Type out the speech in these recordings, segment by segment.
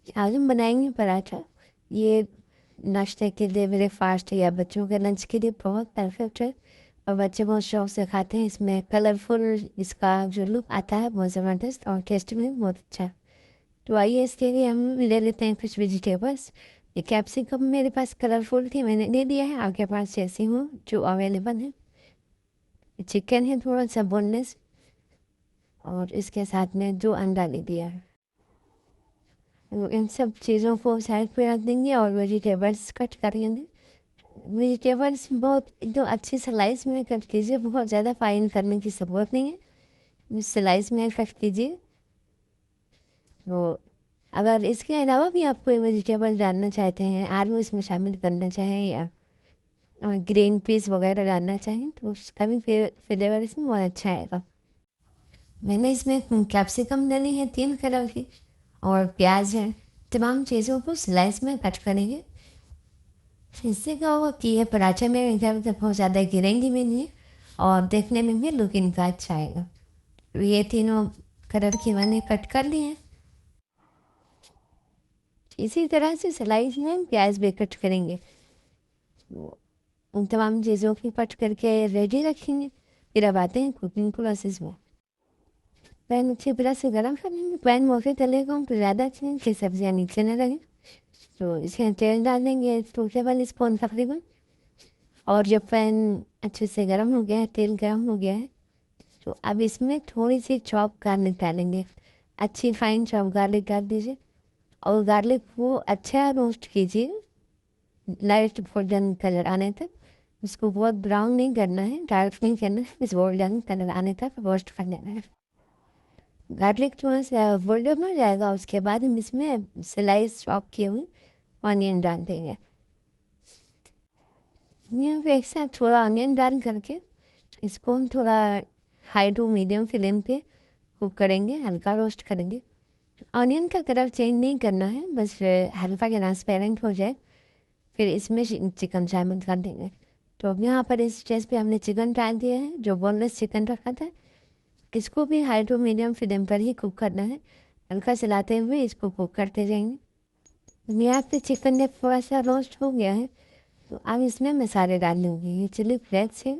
आज हम बनाएंगे पराठा। ये नाश्ते के लिए, ब्रेकफास्ट या बच्चों के लंच के लिए बहुत परफेक्ट है और बच्चे बहुत शौक से खाते हैं। इसमें कलरफुल, इसका जो लुक आता है बहुत ज़बरदस्त और टेस्ट में बहुत अच्छा है। तो आइए इसके लिए हम ले लेते हैं कुछ वेजिटेबल्स। ये कैप्सिकम मेरे पास कलरफुल थी, मैंने ले लिया है। आपके पास जैसी हो जो अवेलेबल है। चिकन है थोड़ा सा बोनलेस, और इसके साथ में 2 अंडा ले लिया है। तो इन सब चीज़ों को साइड पे रख देंगे और वेजिटेबल्स कट कर लेंगे। वेजिटेबल्स बहुत एकदम अच्छी स्लाइस में कट कीजिए, बहुत ज़्यादा फाइन करने की ज़रूरत नहीं है, स्लाइस में कट कीजिए। तो अगर इसके अलावा भी आप कोई वेजिटेबल डालना चाहते हैं, आलू इसमें शामिल करना चाहें या ग्रीन पीस वगैरह डालना चाहें, तो उसका भी फ्लेवर इसमें बहुत अच्छा आएगा। मैंने इसमें कैप्सिकम डाली है 3 कलर की, और प्याज है। तमाम चीज़ों को स्लाइस में कट करेंगे। इससे क्या होगा कि ये पराठे में इधर उधर बहुत ज़्यादा गिरेंगी भी नहीं और देखने में भी लुक इनका अच्छा आएगा। तो ये तीनों कलर की मैंने कट कर ली हैं। इसी तरह से स्लाइस में प्याज भी कट करेंगे। तो उन तमाम चीज़ों की कट करके रेडी रखेंगे। फिर अब आते हैं कुकिंग प्रोसेस में। पैन अच्छी तरह से गर्म करेंगे। पैन मोटे तले को तो ज़्यादा अच्छी नहीं कि सब्जियाँ नीचे न लगें। तो इसमें तेल डाल देंगे 2 टेबल स्पून तकरीबन। और जब पैन अच्छे से गर्म हो गया है, तेल गर्म हो गया है, तो अब इसमें थोड़ी सी चॉप गार्लिक डालेंगे। अच्छी फाइन चॉप गार्लिक डाल दीजिए और गार्लिक को अच्छा रोस्ट कीजिए, लाइट गोल्डन कलर आने तक। इसको बहुत ब्राउन नहीं करना है, डार्क नहीं करना है, बस गोल्डन कलर आने तक रोस्ट कर लेना है। गार्लिक थोड़ा सा गोल्डन हो जाएगा, उसके बाद हम इसमें स्लाइस चॉप किए हुए ऑनियन डाल देंगे। यहाँ पे एक साथ थोड़ा ऑनियन डाल करके इसको हम थोड़ा हाई टू मीडियम फ्लेम पे कुक करेंगे, हल्का रोस्ट करेंगे। ऑनियन का कलर चेंज नहीं करना है, बस हल्का ट्रांसपेरेंट हो जाए, फिर इसमें चिकन शामिल कर देंगे। तो अब यहाँ पर इस स्टेज पे हमने चिकन डाल दिया है, जो बोनलेस चिकन रखा था। इसको भी हाई टू मीडियम फ्लेम पर ही कुक करना है, हल्का चलाते हुए इसको कुक करते जाएंगे। यहाँ पे चिकन जब थोड़ा सा रोस्ट हो गया है, तो अब इसमें मसाले डाल लूँगी। ये चिली फ्लेक्स है,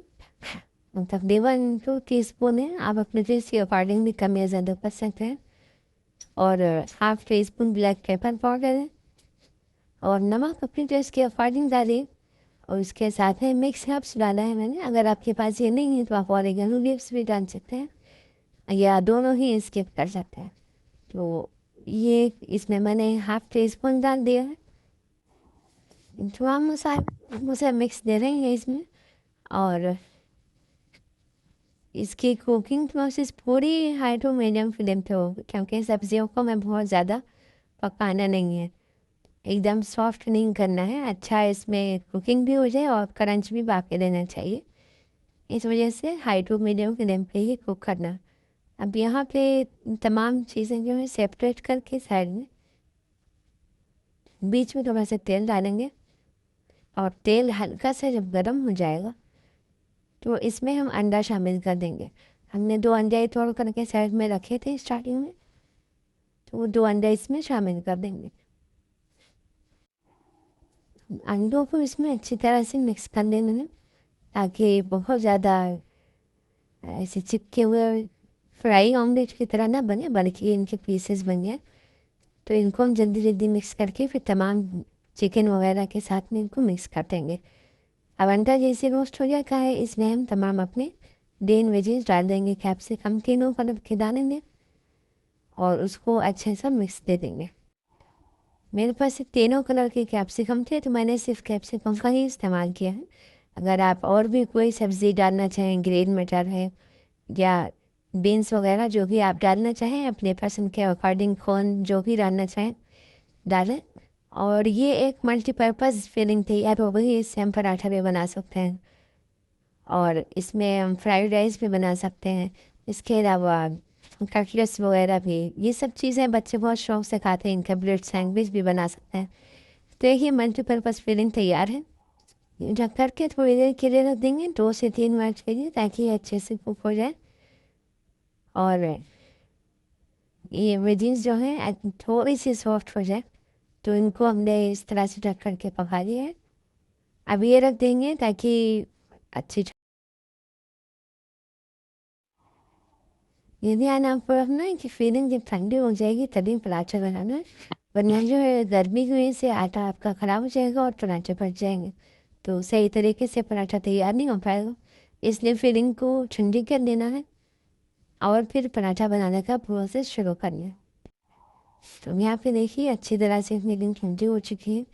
तकरीबन 2 टीस्पून है। आप अपने टेस्ट के अकॉर्डिंग भी कम या ज़्यादा कर सकते हैं। और half tea spoon black pepper powder है, और नमक अपने टेस्ट के अकॉर्डिंग डालिए। और उसके साथ में मिक्स हर्ब्स डाला है मैंने। अगर आपके पास ये नहीं है तो आप ऑरिगेनो लीव्स भी डाल सकते हैं, या दोनों ही स्किप कर सकते हैं। तो ये इसमें मैंने हाफ टी स्पून डाल दिया है। थोड़ा मसाला मुझे मिक्स दे रहे हैं इसमें। और इसकी कुकिंग प्रोसेस पूरी हाई टू मीडियम फ्लेम पे हो, क्योंकि सब्जियों को मैं बहुत ज़्यादा पकाना नहीं है, एकदम सॉफ्ट नहीं करना है। अच्छा इसमें कुकिंग भी हो जाए और क्रंच भी बाकी रहना चाहिए। इस वजह से हाई टू मीडियम फ्लेम पे ही कुक करना। अब यहाँ पे तमाम चीज़ें जो है सेपरेट करके साइड में, बीच में थोड़ा सा तेल डालेंगे। और तेल हल्का सा जब गर्म हो जाएगा, तो इसमें हम अंडा शामिल कर देंगे। हमने 2 अंडे तोड़ करके साइड में रखे थे स्टार्टिंग में, तो वो 2 अंडे इसमें शामिल कर देंगे। अंडों को इसमें अच्छी तरह से मिक्स कर लेना है, ताकि बहुत ज़्यादा ऐसे चिपके हुए फ्राई ऑमलेट की तरह ना बने, बल्कि इनके पीसेस बन जाए। तो इनको हम जल्दी जल्दी मिक्स करके फिर तमाम चिकन वगैरह के साथ में इनको मिक्स कर देंगे। अब अंडा जैसे रोस्ट हो जाता है, इसमें हम तमाम अपने ग्रीन वेजीज डाल देंगे। कैप्सिकम तीनों कलर के डालेंगे और उसको अच्छे से मिक्स दे देंगे। मेरे पास ये तीनों कलर के कैप्सिकम थे, तो मैंने सिर्फ कैप्सिकम का ही इस्तेमाल किया है। अगर आप और भी कोई सब्ज़ी डालना चाहें, ग्रीन मटर है या बीन्स वगैरह, जो भी आप डालना चाहें अपने पसंद के अकॉर्डिंग, कौन जो भी डालना चाहें डालें। और ये एक मल्टीपर्पज़ फिलिंग तैयार हो गई। इससे हम पराठा भी बना सकते हैं और इसमें हम फ्राइड राइस भी बना सकते हैं। इसके अलावा कटलेट्स वगैरह भी, ये सब चीज़ें बच्चे बहुत शौक से खाते हैं। इनका ब्रेड सैंडविच भी बना सकते हैं। तो ये मल्टीपर्पज़ फिलिंग तैयार है। ये ढक करके थोड़ी देर के लिए रख देंगे, 2 से 3 मिनट के लिए, ताकि ये अच्छे से कुक हो जाए। और ये वेजीज जो है थोड़ी सी सॉफ्ट हो जाए। तो इनको हमने इस तरह से ढक करके पका लिया है। अब ये रख देंगे ताकि अच्छी ये ध्यान आपको रखना है कि फीलिंग जब ठंडी हो जाएगी तभी पराठा बनाना है, वरना जो है गर्मी की वजह से आटा आपका ख़राब हो जाएगा और पराठे फट जाएंगे, तो सही तरीके से पराठा तैयार नहीं हो पाएगा। इसलिए फीलिंग को ठंडी कर देना है और फिर पराठा बनाने का प्रोसेस शुरू करना है। तो यहाँ पे देखिए अच्छी तरह से फीलिंग ठंडी हो चुकी है।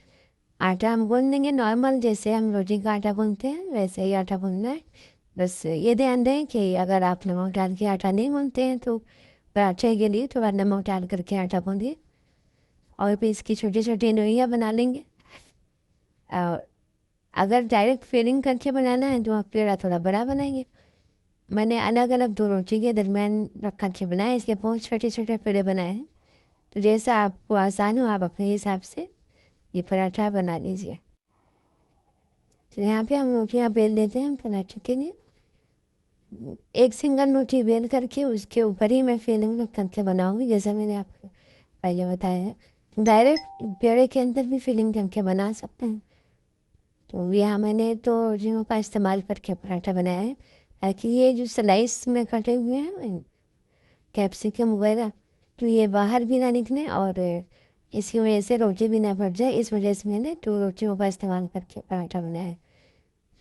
आटा हम गूँध लेंगे नॉर्मल, जैसे हम रोटी का आटा गूँधते हैं वैसे ही आटा गूँधना है। बस ये ध्यान दें कि अगर आप नमक डाल के आटा नहीं गूँधते हैं तो पराठे के लिए थोड़ा नमक डाल करके आटा गूँधिए और फिर इसकी छोटी छोटी लोइयाँ बना लेंगे। और अगर डायरेक्ट फिलिंग करके बनाना है तो आप पेड़ा थोड़ा बड़ा बनाएंगे। मैंने अलग अलग दो रोटी के दरमियान रख करके बनाए, इसके बहुत छोटे छोटे पेड़े बनाए हैं। तो जैसा आपको आसान हो आप अपने हिसाब से ये पराठा बना लीजिए। तो यहाँ पे हम रोटियाँ बेल लेते हैं पराठे के लिए। एक सिंगल रोटी बेल करके उसके ऊपर ही मैं फिलिंग रख करके बनाऊँगी, जैसा मैंने आपको पहले बताया है। डायरेक्ट पेड़े के अंदर भी फिलिंग करके बना सकते हैं। तो यहाँ मैंने तो रोटियों का इस्तेमाल करके पराठा बनाया है, ताकि ये जो स्लाइस में कटे हुए हैं कैप्सिकम वगैरह, तो ये बाहर भी ना निकले और इसकी वजह से रोटी भी ना फट जाए। इस वजह से मैंने दो रोटियों का इस्तेमाल करके पराठा बनाया है।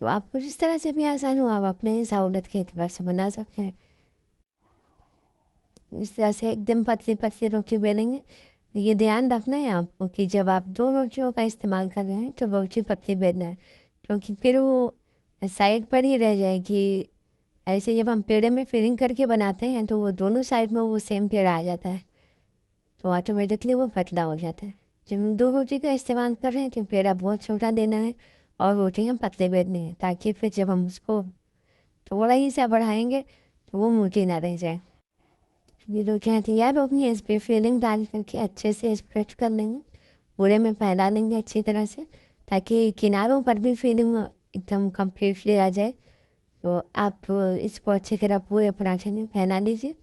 तो आपको जिस तरह से भी आसान हो आप अपने सहूलत के एतबार से बना सकते हैं। इस तरह से एकदम पतली पतली रोटी बेलेंगे। ये ध्यान रखना है आपको कि जब आप दो रोटियों का इस्तेमाल कर रहे हैं तो रोटी पतली बेलना है, क्योंकि फिर वो साइड पर ही रह जाएगी। ऐसे जब हम पेड़े में फिलिंग करके बनाते हैं तो वो दोनों साइड में वो सेम पेड़ा आ जाता है, तो ऑटोमेटिकली वो पतला हो जाता है। जब हम दो रोटी का इस्तेमाल कर रहे हैं तो पेड़ा बहुत छोटा देना है और रोटी हम पतले बेलने हैं, ताकि फिर जब हम उसको थोड़ा ही सा बढ़ाएंगे तो वो मोटी ना रह जाए। ये रोटियाँ तैयार हो गई हैं, इस पर फिलिंग डाल करके अच्छे से स्प्रेड कर लेंगे, पूरे में फैला लेंगे अच्छी तरह से, ताकि किनारों पर भी फिलिंग एकदम कम्प्लीटली आ जाए। तो आप इसको अच्छी तरह पूरे पराठे में फैला लीजिए।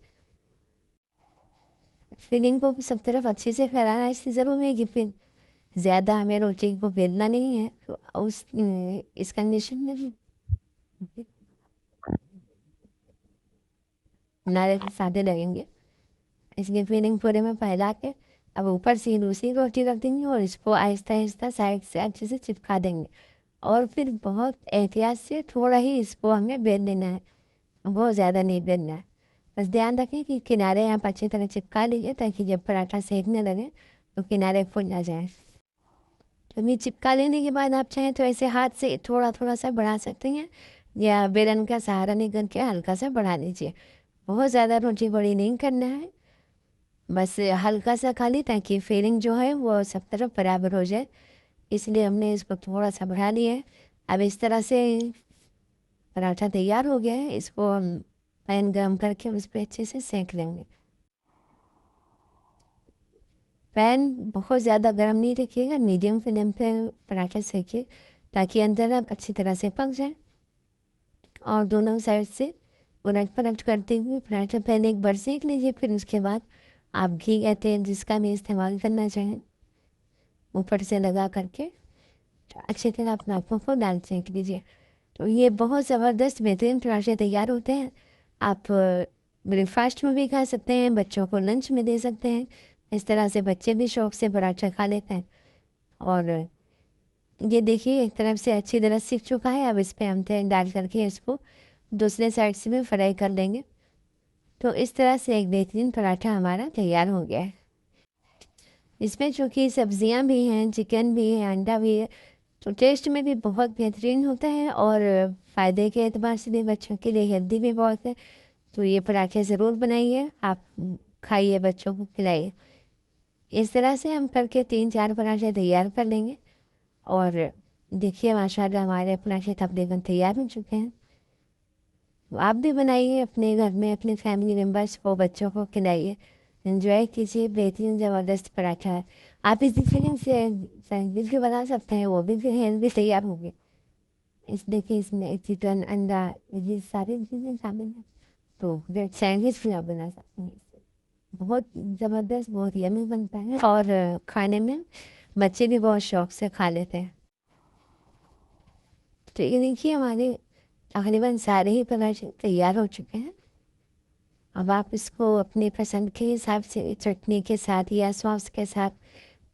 फिलिंग को सब तरफ अच्छे से फैलाना है, इससे ज़रूर है कि फिर ज़्यादा हमें रोटी को बेलना नहीं है, तो उस इस कंडीशन में भी नारे सादे लगेंगे। इसकी फिलिंग पूरे में फैला के अब ऊपर से दूसरी रोटी रख देंगे और इसको आहिस्ता आहिस्ता साइड से अच्छे से चिपका देंगे और फिर बहुत एहतियात से थोड़ा ही इसको हमें बेल देना है, बहुत ज़्यादा नहीं बेलना है। बस ध्यान रखें कि किनारे आप अच्छी तरह चिपका लीजिए, ताकि जब पराठा सेकने लगे तो किनारे फूल ना जाए। तो ये चिपका लेने के बाद आप चाहें तो ऐसे हाथ से थोड़ा थोड़ा सा बढ़ा सकते हैं, या बेलन का सहारा नहीं करके हल्का सा बढ़ा लीजिए। बहुत ज़्यादा रोटी बड़ी नहीं करना है, बस हल्का सा खाली, ताकि फिलिंग जो है वो सब तरफ बराबर हो जाए। इसलिए हमने इसको थोड़ा सा बढ़ा लिया है। अब इस तरह से पराठा तैयार हो गया है, इसको हम पैन गरम करके उस पर अच्छे से सेंक लेंगे। पैन बहुत ज़्यादा गर्म नहीं रखिएगा, मीडियम फ्लेम पे पराठा सेकिए, ताकि अंदर अच्छी तरह से पक जाए। और दोनों साइड से उलट पलट करते हुए पराठा पहले एक बार सेक लीजिए, फिर उसके बाद आप घी या तेल जिसका भी इस्तेमाल करना चाहें ऊपर से लगा करके अच्छी तरह अपना को डाल सेंक लीजिए। तो ये बहुत ज़बरदस्त बेहतरीन पराठे तैयार होते हैं। आप ब्रेकफास्ट में भी खा सकते हैं, बच्चों को लंच में दे सकते हैं। इस तरह से बच्चे भी शौक से पराठा खा लेते हैं। और ये देखिए एक तरफ से अच्छी तरह सीख चुका है। अब इस पर हम तेल डाल करके इसको दूसरे साइड से भी फ्राई कर लेंगे। तो इस तरह से एक बेहतरीन पराठा हमारा तैयार हो गया है। इसमें चूँकि सब्जियां भी हैं, चिकन भी है, अंडा भी है, तो टेस्ट में भी बहुत बेहतरीन होता है और फ़ायदे के एतबार से भी बच्चों के लिए हेल्दी भी बहुत है। तो ये पराठे ज़रूर बनाइए, आप खाइए, बच्चों को खिलाइए। इस तरह से हम करके 3-4 पराठे तैयार कर लेंगे। और देखिए माशाल्लाह हमारे पराठे तकरीबन तैयार हो चुके हैं। तो आप भी बनाइए अपने घर में, अपने फैमिली मेम्बर्स को, बच्चों को खिलाइए, एंजॉय कीजिए। बेहतरीन ज़बरदस्त पराठा है। आप इसी फीलिंग से सैंडविच भी बना सकते हैं, वो भी फिर हेल्दी तैयार होंगे। इस देखिए इसमें चिकन, अंडा, ये सारी चीज़ें शामिल हैं, तो ब्रेड सैंडविच भी आप बना सकते हैं। बहुत ज़बरदस्त, बहुत यमी बनता है और खाने में बच्चे भी बहुत शौक से खा लेते हैं। तो ये देखिए हमारे तकरीबन सारे ही पराठे तैयार हो चुके हैं। अब आप इसको अपनी पसंद के हिसाब से चटनी के साथ या सॉस के साथ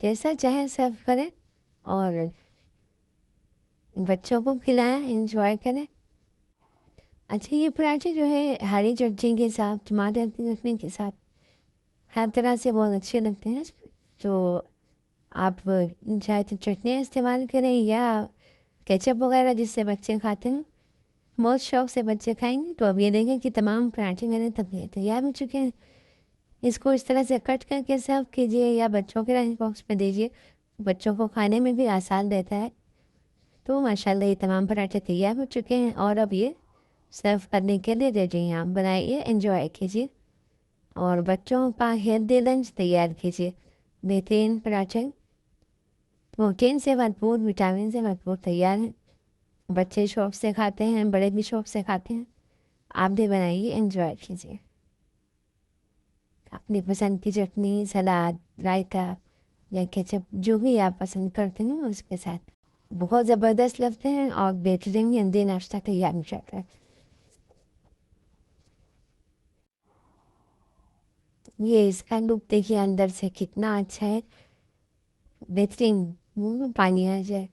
जैसा चाहे सर्व करें और बच्चों को खिलाएं, एंजॉय करें। अच्छा, ये पराठे जो है हरी चटनी के साथ, टमाटर की चटनी के साथ, हर तरह से बहुत अच्छे लगते हैं। तो आप चाहे तो चटनी इस्तेमाल करें या केचप वगैरह जिससे बच्चे खाते हैं, बहुत शौक से बच्चे खाएंगे। तो अब ये देखें कि तमाम पराठे मेरे तैयार हो चुके हैं। इसको इस तरह से कट करके सर्व कीजिए या बच्चों के लंच बॉक्स में दीजिए, बच्चों को खाने में भी आसान रहता है। तो माशाल्लाह ये तमाम पराठे तैयार हो चुके हैं और अब ये सर्व करने के लिए रेडी हैं। आप बनाइए, एंजॉय कीजिए और बच्चों का हेल्दी लंच तैयार कीजिए। बेहतरीन पराठे प्रोटीन से भरपूर, विटामिन से भरपूर तैयार हैं। बच्चे शौक से खाते हैं, बड़े भी शौक से खाते हैं। आप भी बनाइए, एंजॉय कीजिए। अपनी पसंद की चटनी, सलाद, रायता या केचप जो भी आप पसंद करते हैं उसके साथ बहुत ज़बरदस्त लगते हैं और बेहतरीन हेल्दी नाश्ता तैयार हो जाता है। ये इसका लुक देखिए अंदर से कितना अच्छा है, बेहतरीन, मुंह में पानी आ जाए।